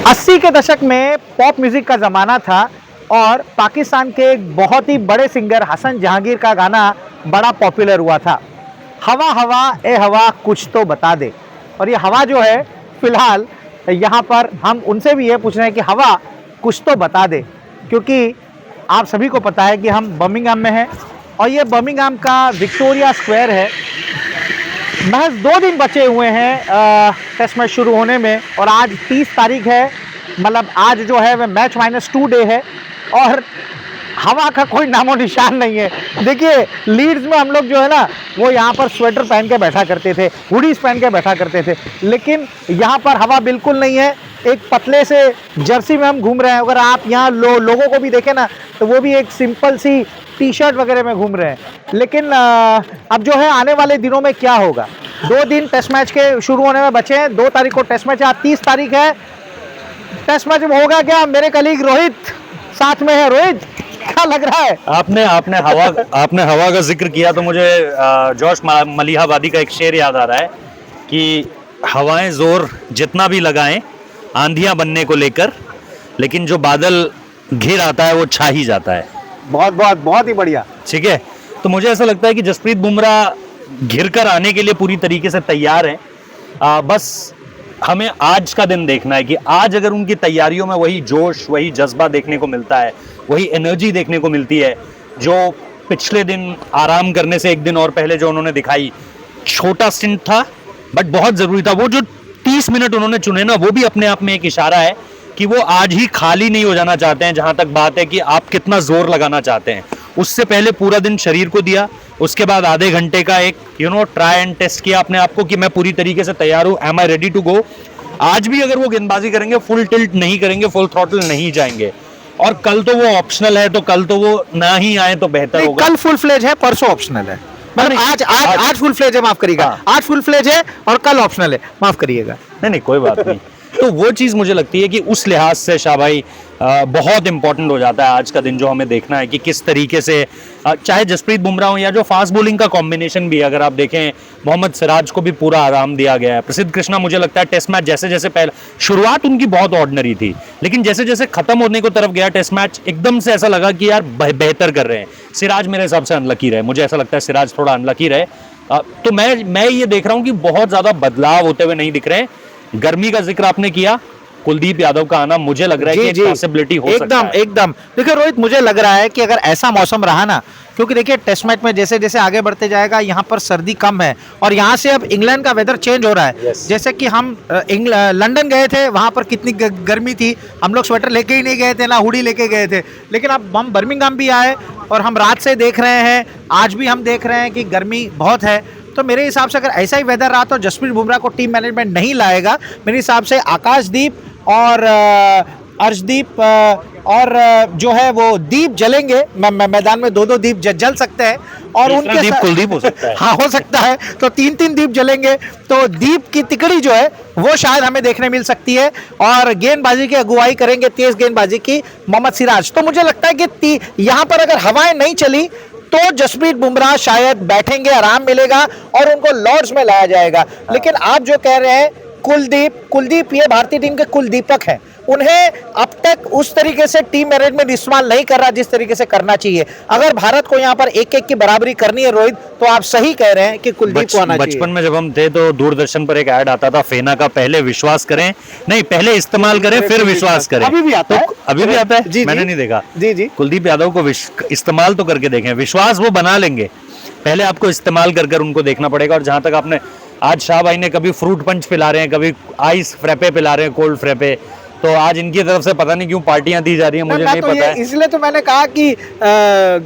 80 के दशक में पॉप म्यूजिक का ज़माना था और पाकिस्तान के एक बहुत ही बड़े सिंगर हसन जहांगीर का गाना बड़ा पॉपुलर हुआ था। हवा हवा ए हवा कुछ तो बता दे। और ये हवा जो है फ़िलहाल यहाँ पर हम उनसे भी ये पूछ रहे हैं कि हवा कुछ तो बता दे, क्योंकि आप सभी को पता है कि हम बर्मिंघम में हैं और ये बर्मिंघम का विक्टोरिया स्क्वायर है। महज 2 दिन बचे हुए हैं टेस्ट मैच शुरू होने में और आज 30 तारीख है, मतलब आज जो है वह मैच -2 डे है और हवा का कोई नामो निशान नहीं है। देखिए लीड्स में हम लोग जो है ना वो यहाँ पर स्वेटर पहन के बैठा करते थे, हुडीज पहन के बैठा करते थे, लेकिन यहाँ पर हवा बिल्कुल नहीं है। एक पतले से जर्सी में हम घूम रहे हैं। अगर आप यहाँ लोगों को भी देखें ना तो वो भी एक सिंपल सी टी-शर्ट वगैरह में घूम रहे हैं। लेकिन अब जो है आने वाले दिनों में क्या होगा, 2 दिन टेस्ट मैच के शुरू होने में बचे हैं। 2 तारीख को टेस्ट मैच है, आज 30 तारीख है। टेस्ट मैच में होगा क्या? मेरे कलीग रोहित साथ में है। रोहित, क्या लग रहा है? आपने हवा का जिक्र किया तो मुझे जोश मलिहाबादी का एक शेर याद आ रहा है कि हवाएं जोर जितना भी लगाएं आंधियां बनने को लेकर, लेकिन जो बादल घिर आता है वो छा ही जाता है। बहुत ही बढ़िया। ठीक है, तो मुझे ऐसा लगता है कि जसप्रीत बुमराह घिर कर आने के लिए पूरी तरीके से तैयार हैं। बस हमें आज का दिन देखना है कि आज अगर उनकी तैयारियों में वही जोश, वही जज्बा देखने को मिलता है, वही एनर्जी देखने को मिलती है जो पिछले दिन आराम करने से एक दिन और पहले जो उन्होंने दिखाई। छोटा स्टिंट था बट बहुत ज़रूरी था। वो जो 30 मिनट उन्होंने चुने ना, वो भी अपने आप में एक इशारा है कि वो आज ही खाली नहीं हो जाना चाहते हैं। जहां तक बात है कि आप कितना जोर लगाना चाहते हैं, उससे पहले पूरा दिन शरीर को दिया, उसके बाद आधे घंटे का एक ट्राई एंड टेस्ट किया अपने आप को कि मैं पूरी तरीके से तैयार हूं, am I ready to go. आज भी अगर वो गेंदबाजी करेंगे, फुल टिल्ट नहीं करेंगे, फुल थ्रॉटल नहीं जाएंगे। और कल तो वो ऑप्शनल है, तो कल तो वो ना ही आए तो बेहतर होगा। कल फुल फ्लेज है, परसों ऑप्शनल है। मतलब आज फुल फ्लेज है, माफ करिएगा। हाँ। आज फुल फ्लेज है और कल ऑप्शनल है, माफ करिएगा। नहीं कोई बात नहीं। तो वो चीज़ मुझे लगती है कि उस लिहाज से शाह भाई बहुत इंपॉर्टेंट हो जाता है आज का दिन, जो हमें देखना है कि किस तरीके से चाहे जसप्रीत बुमराह हो या जो फास्ट बॉलिंग का कॉम्बिनेशन भी, अगर आप देखें मोहम्मद सिराज को भी पूरा आराम दिया गया है। प्रसिद्ध कृष्णा, मुझे लगता है टेस्ट मैच जैसे जैसे पहले शुरुआत उनकी बहुत ऑर्डिनरी थी, लेकिन जैसे जैसे खत्म होने को तरफ गया टेस्ट मैच, एकदम से ऐसा लगा कि यार बेहतर कर रहे हैं। सिराज मेरे हिसाब से अनलकी रहे, मुझे ऐसा लगता है सिराज थोड़ा अनलकी रहे। तो मैं ये देख रहा हूँ कि बहुत ज़्यादा बदलाव होते हुए नहीं दिख रहे हैं। गर्मी का जिक्र आपने किया, कुलदीप यादव का आना मुझे लग रहा है कि पॉसिबिलिटी हो सकता है। एकदम। देखिए रोहित, मुझे लग रहा है कि अगर ऐसा मौसम रहा ना, क्योंकि देखिए टेस्ट मैच में जैसे जैसे आगे बढ़ते जाएगा यहाँ पर सर्दी कम है और यहाँ से अब इंग्लैंड का वेदर चेंज हो रहा है। जैसे कि हम लंदन गए थे, वहाँ पर कितनी गर्मी थी, हम लोग स्वेटर लेके ही नहीं गए थे, ना हुडी लेके गए थे। लेकिन अब हम बर्मिंघम भी आए और हम रात से देख रहे हैं, आज भी हम देख रहे हैं कि गर्मी बहुत है। तो मेरे हिसाब से अगर ऐसा ही वेदर रहा तो जसप्रीत बुमराह को टीम मैनेजमेंट नहीं लाएगा। मेरे हिसाब से आकाशदीप और अर्शदीप और जो है वो दीप जलेंगे मैदान में। 2-2 दीप जल सकते हैं और उनके दीप कुलदीप हो सकता है। हाँ, हो सकता है। तो 3-3 दीप जलेंगे, तो दीप की तिकड़ी जो है वो शायद हमें देखने मिल सकती है। और गेंदबाजी की अगुवाई करेंगे, तेज गेंदबाजी की, मोहम्मद सिराज। तो मुझे लगता है कि यहाँ पर अगर हवाएं नहीं चली तो जसप्रीत बुमराह शायद बैठेंगे, आराम मिलेगा और उनको लॉर्ड्स में लाया जाएगा। लेकिन आप जो कह रहे हैं कुलदीप ये भारतीय टीम के कुलदीपक हैं, उन्हें अब तक उस तरीके से टीम मैनेजमेंट इस्तेमाल नहीं कर रहा जिस तरीके से करना चाहिए। अगर भारत को यहाँ पर 1-1 की बराबरी करनी है रोहित, तो आप सही कह रहे हैं कि कुलदीप को आना चाहिए। बचपन में जब हम थे तो दूरदर्शन पर एक ऐड आता था फेना का, पहले विश्वास करें, नहीं पहले इस्तेमाल करें फिर विश्वास करें। अभी भी आता है, अभी भी आता है। मैंने नहीं देखा। जी। कुलदीप यादव को इस्तेमाल तो करके देखें, विश्वास वो बना लेंगे, पहले आपको इस्तेमाल कर उनको देखना पड़ेगा। और जहां तक आपने आज शाह भाई ने कभी फ्रूट पंच पिला रहे हैं, कभी आइस फ्रेपे पिला रहे हैं, कोल्ड फ्रेपे, तो आज इनकी तरफ से पता नहीं क्यों पार्टियां दी जा रही हैं, मुझे नहीं पता है। इसलिए तो मैंने कहा कि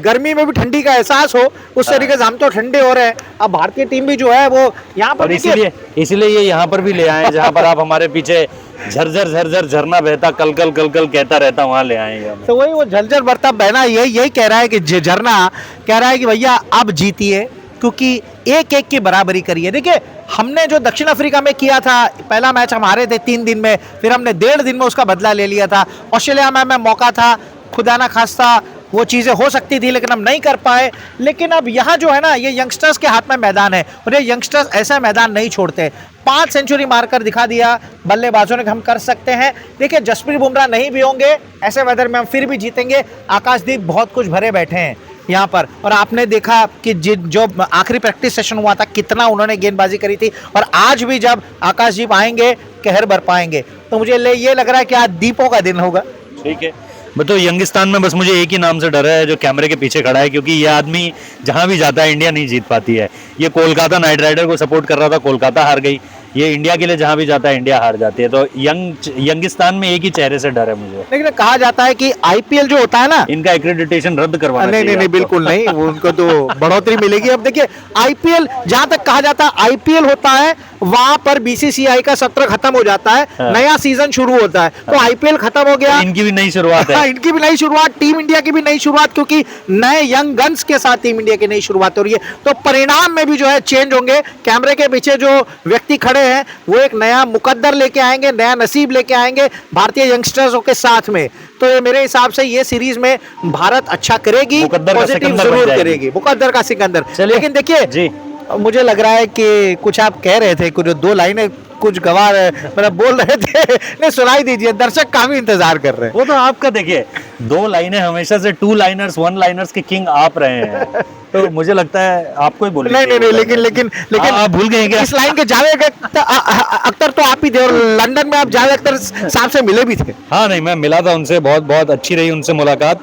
गर्मी में भी ठंडी का एहसास हो, उस तरीके से हम तो ठंडे हो रहे हैं। अब भारतीय टीम भी जो है वो यहाँ पर, इसीलिए ये यहाँ पर भी ले आए, जहाँ पर आप हमारे पीछे झरझर झरना बहता कल कल कहता रहता, वहां ले आएंगे। तो वही वो झरझर बहता बहना यही कह रहा है कि झरना कह रहा है कि भैया अब जीतिए, क्योंकि 1-1 की बराबरी करिए। देखिए हमने जो दक्षिण अफ्रीका में किया था, पहला मैच हम हारे थे 3 दिन में, फिर हमने 1.5 दिन में उसका बदला ले लिया था। ऑस्ट्रेलिया में मौका था, खुदा ना खास्ता वो चीज़ें हो सकती थी, लेकिन हम नहीं कर पाए। लेकिन अब यहाँ जो है ना, ये यंगस्टर्स के हाथ में मैदान है और ये यंगस्टर्स ऐसा मैदान नहीं छोड़ते। 5 सेंचुरी मारकर दिखा दिया बल्लेबाजों ने कि हम कर सकते हैं। देखिए जसप्रीत बुमराह नहीं भी होंगे ऐसे वेदर में हम फिर भी जीतेंगे। आकाशदीप बहुत कुछ भरे बैठे हैं यहाँ पर, और आपने देखा कि जो आखिरी प्रैक्टिस सेशन हुआ था कितना उन्होंने गेंदबाजी करी थी, और आज भी जब आकाशदीप आएंगे कहर बरपाएंगे। तो मुझे ये लग रहा है कि आज दीपों का दिन होगा। ठीक है, तो यंगिस्तान में बस मुझे एक ही नाम से डर है जो कैमरे के पीछे खड़ा है, क्योंकि ये आदमी जहां भी जाता है इंडिया नहीं जीत पाती है। ये कोलकाता नाइट राइडर को सपोर्ट कर रहा था, कोलकाता हार गई। ये इंडिया के लिए जहां भी जाता है इंडिया हार जाती है। तो यंगिस्तान में एक ही चेहरे से डर है मुझे। लेकिन कहा जाता है कि आईपीएल जो होता है ना, इनका एक्रेडिटेशन रद्द करवाना चाहिए। नहीं बिल्कुल नहीं, उनको तो बढ़ोतरी मिलेगी। अब देखिए आईपीएल जहां तक कहा जाता है आईपीएल होता है वहां पर बीसीसीआई का सत्र खत्म हो जाता है, नया सीजन शुरू होता है। तो आईपीएल खत्म हो गया, इनकी भी नई शुरुआत है। इनकी भी नई शुरुआत, टीम इंडिया की भी नई शुरुआत, क्योंकि नए यंग गन्स के साथ टीम इंडिया की नई शुरुआत हो रही है। तो परिणाम में भी जो है चेंज होंगे। कैमरे के पीछे जो व्यक्ति खड़े हैं वो एक नया मुकद्दर लेके आएंगे, नया नसीब लेके आएंगे भारतीय यंगस्टर्स के साथ में। तो ये मेरे हिसाब से ये सीरीज में भारत अच्छा करेगी, पॉजिटिव जरूर करेगी, मुकद्दर का सिकंदर। लेकिन देखिए जी, मुझे लग रहा है कि कुछ आप कह रहे थे, कुछ 2 लाइनें कुछ गवा मतलब बोल रहे थे, नहीं सुनाई दीजिए, दर्शक काफी इंतजार कर रहे हैं। वो तो आपका देखिए 2 लाइनें हमेशा से 2 लाइनर्स 1 लाइनर्स के किंग आप रहे हैं, तो मुझे लगता है आपको ही बोलना नहीं लेकिन आप भूल गए क्या? इस लाइन के जावेद अख्तर तो आप ही थे, और लंदन में आप जावेद अख्तर साहब से मिले भी थे। हाँ नहीं, मैं मिला था उनसे, बहुत अच्छी रही उनसे मुलाकात।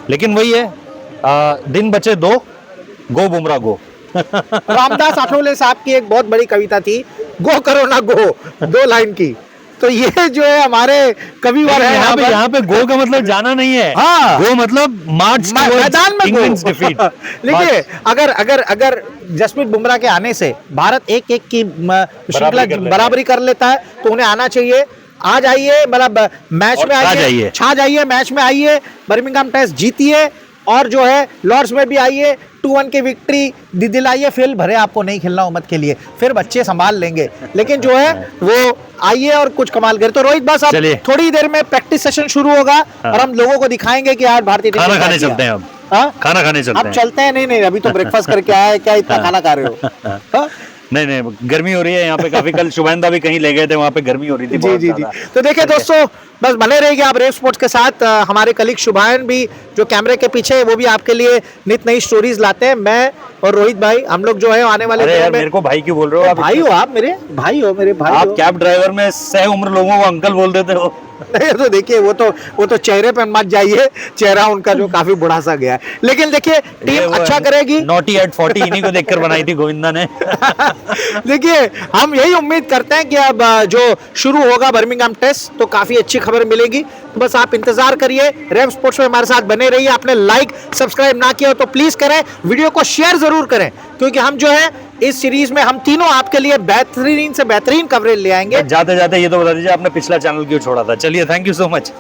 लेकिन वही है, दिन बचे 2, गो बुमराह गो। रामदास आठवले साहब की एक बहुत बड़ी कविता थी, गो करो ना गो, 2 लाइन की। तो ये जो है हमारे कविवर है यहाँ पे गो का मतलब जाना नहीं है। हाँ, गो मतलब मार्च मैदान में इंग्लैंड्स डिफीट। देखिए अगर जसप्रीत बुमराह के आने से भारत 1-1 की श्रृंखला बराबरी कर लेता है तो उन्हें आना चाहिए। आ जाइए, मतलब मैच में आइए, छा जाइए, मैच में आइए, बर्मिंघम टेस्ट जीतिए, और जो है लॉर्ड्स में भी आइए, 2-1 की विक्ट्री दिलाइए। फिर भरे आपको नहीं खेलना उम्मत के लिए, फिर बच्चे संभाल लेंगे। लेकिन जो है वो आइए और कुछ कमाल करे। तो रोहित बस अब थोड़ी देर में प्रैक्टिस सेशन शुरू होगा, और हम लोगों को दिखाएंगे कि आज भारतीय टीम खाना खाने चलते हैं। अब खाना खाने चलते हैं। अब चलते हैं। नहीं अभी तो ब्रेकफास्ट करके आया है, क्या इतना खाना खा रहे हो? नहीं गर्मी हो रही है यहाँ पे काफी। कल शुभेंदा भी कहीं ले गए थे, वहाँ पे गर्मी हो रही थी जी। तो देखिए दोस्तों, बस बने रहिए आप रेव स्पोर्ट्स के साथ। हमारे कलीग शुभायन भी जो कैमरे के पीछे है वो भी आपके लिए नित नई स्टोरीज लाते हैं। मैं और रोहित भाई हम लोग जो है आने वाले दिनों में। मेरे को भाई क्यों बोल रहे हो? भाई हो आप, मेरे भाई हो, मेरे भाई। आप कैब ड्राइवर में सह उम्र लोगों को अंकल बोल देते हो। नहीं तो देखिए वो तो चेहरे पे मत जाइए, चेहरा उनका जो काफी बुढ़ा सा गया है। लेकिन देखिए टीम अच्छा करेगी। नॉटी एट 40 इन्हीं को देखकर बनाई थी गोविंदा ने। देखिए हम यही उम्मीद करते हैं कि अब जो शुरू होगा बर्मिंघम टेस्ट तो काफी अच्छी खबर मिलेगी। तो बस आप इंतजार करिए, रेव स्पोर्ट्स में हमारे साथ बने रहिए। आपने लाइक सब्सक्राइब ना किया हो तो प्लीज करें, वीडियो को शेयर जरूर करें, क्योंकि हम जो है इस सीरीज में हम तीनों आपके लिए बेहतरीन से बेहतरीन कवरेज ले आएंगे। जाते जाते ये तो बता दीजिए आपने पिछला चैनल क्यों छोड़ा था? चलिए, थैंक यू सो मच।